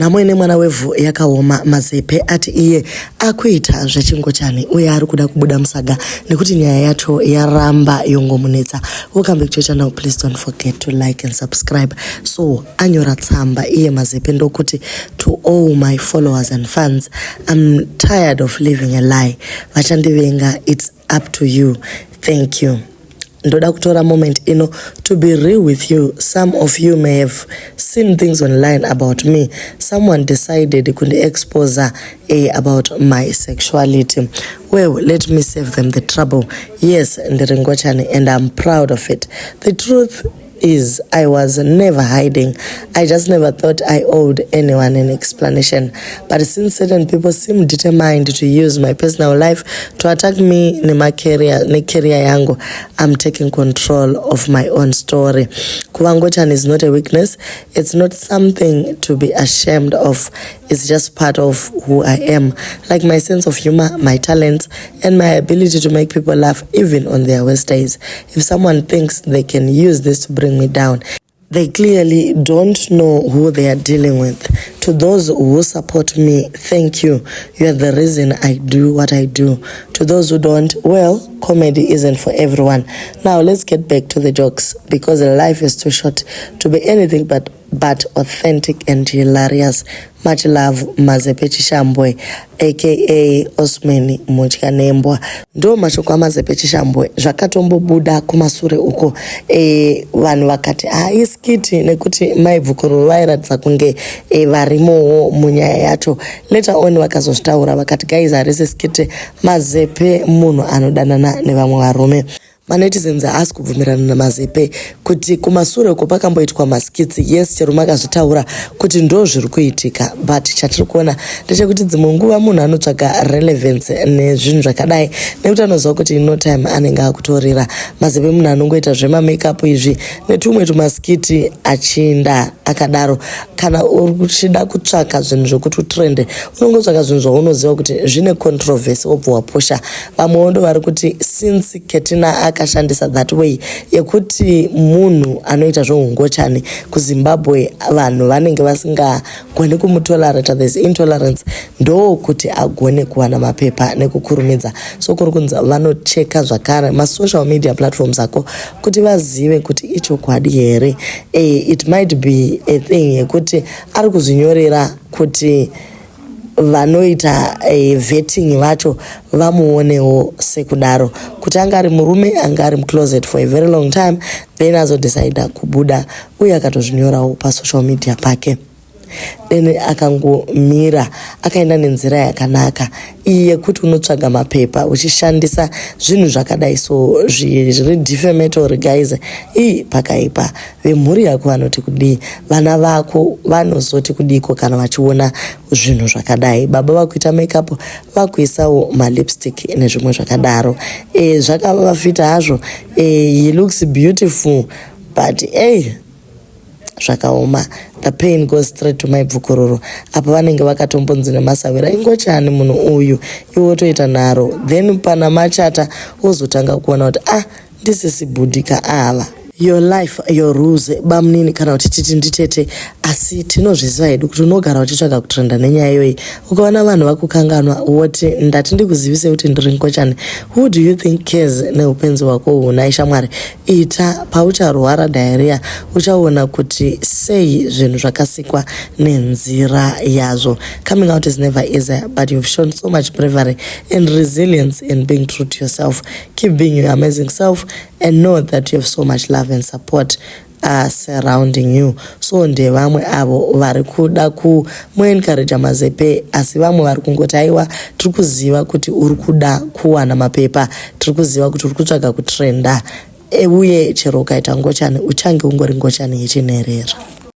Namwene mwana wevhu yakaoma Mazepe ati iye akuita zvechingochani uye ari kuda kubuda musaga nekuti nyaya yacho yaramba yongomunetsa. Welcome back to your channel. Please don't forget to like and subscribe. So anyora tsamba iye Mazepe ndokuti to all my followers and fans, I'm tired of living a lie. Vachandivenga, it's up to you. Thank you. Ndoda kutora moment to be real with you. Some of you may have seen things online about me. Someone decided they could expose about my sexuality. Well, let me save them the trouble. Yes, Ndiringochani, and I'm proud of it. The truth is, I was never hiding. I just never thought I owed anyone an explanation. But since certain people seem determined to use my personal life to attack me ne career yangu, I'm taking control of my own story. Kuvangochani is not a weakness. It's not something to be ashamed of. It's just part of who I am. Like my sense of humor, my talents, and my ability to make people laugh even on their worst days. If someone thinks they can use this to bring me down, they clearly don't know who they are dealing with. To those who support me, thank you. You are the reason I do what I do. To those who don't, well, comedy isn't for everyone. Now let's get back to the jokes, because life is too short to be anything but authentic and hilarious. Much love, Mazepe Chishambwe, aka Osmani Muchkanembwa. Ndo mashoko Mazepe Chishambwe zvakatombo buda kumasure uko vanhu vakati iskiti nekuti maivhukuru vairatidza kunge varimo munyaya yacho. Later on vakazozvitaura vakati guys, harisi skiti, Mazepe munhu anodanana nevamwe varume. Manetizens ask kubvumirana naMazepe kuti kumasure uko pakamboitwa maskitsi. Yes, chero makazvitaura kuti ndo zviri kuitika, but chatiri kuona ndechekuti dzimwe nguva munhu anotsvaga relevance nezvinhu zvakadai, nekuti anoziva kuti no time anenge akutorira. Mazepe munhu anongoita zvemamakeup izvi netumwe tumaskiti achinda akadaro. Kana uchida kutsvaka zvinhu zvokuti utrende, unongotsvaka zvinhu zvaunoziva kuti zvine controversy wobva waposha. Vamwe ndo vari kuti since Ketina akashandisa that way yekuti munhu anoita zvoungochani kuZimbabwe vanhu vanenge vasingagoni kumutolerate, there's intolerance, ndo kuti agone kuwana mapepa nekukurumidza. So kuri kunzi vanocheka zvakare masocial media platforms ako kuti vazive kuti ichokwadi here. It might be a thing yekuti ari kuzvinyorera kuti vanoita vetting vacho vamuonewo sekudaro, kuti anga ari murume anga ari mucloset for a very long time, then azodecide kubuda uye akatozvinyorawo pasocial media pake. Then akangomira akaenda nenzira yakanaka iye kuti unotsvaga mapepa uchishandisa zvinhu zvakadai so zviri defamatory guys. Pakaipa vemhuri yako vanoti kudii, vana vako vanozoti kudiko kana vachiona zvinhu zvakadai. Baba vakuita makeup vakuisawo malipstick nezvimwe zvakadaro. Zvakavafita hazvo. He looks beautiful, but zvakaoma. The pain goes straight to my bvukururu. Apa vanenge vakatombonzi nemasavira ingochani munhu uyu iwe wotoita nharo, then pana machata wozotanga kuona kuti ndisisibhudhika ava. Your life, your rules, bamnini kana kuti titi nditete, asi tinozviziva hedu kuti unogara uchitsvaga kutrenda nenyaya iyoyi. Ukaona vanhu vakukanganwa woti ndati ndikuzivise kuti ndiri ngochani. Who do you think cares neupenzi hwako huna? Shamwari, ita paucharwara diarrhea uchaona kuti sei zvinhu zvakasikwa nenzira yazvo. Coming out is never easy, but you've shown so much bravery and resilience in being true to yourself. Keep being your amazing self and know that you have so much love and support surrounding you. So nde vamwe avo vari kuda kumuencourage Mazepe, asi vamwe vari kungoti aiwa tiri kuziva kuti uri kuda kuwana mapepa, tiri kuziva kuti uri kutsvaga kutrenda, uye chero ukaita ngochani uchange ungori ngochani yechinherera.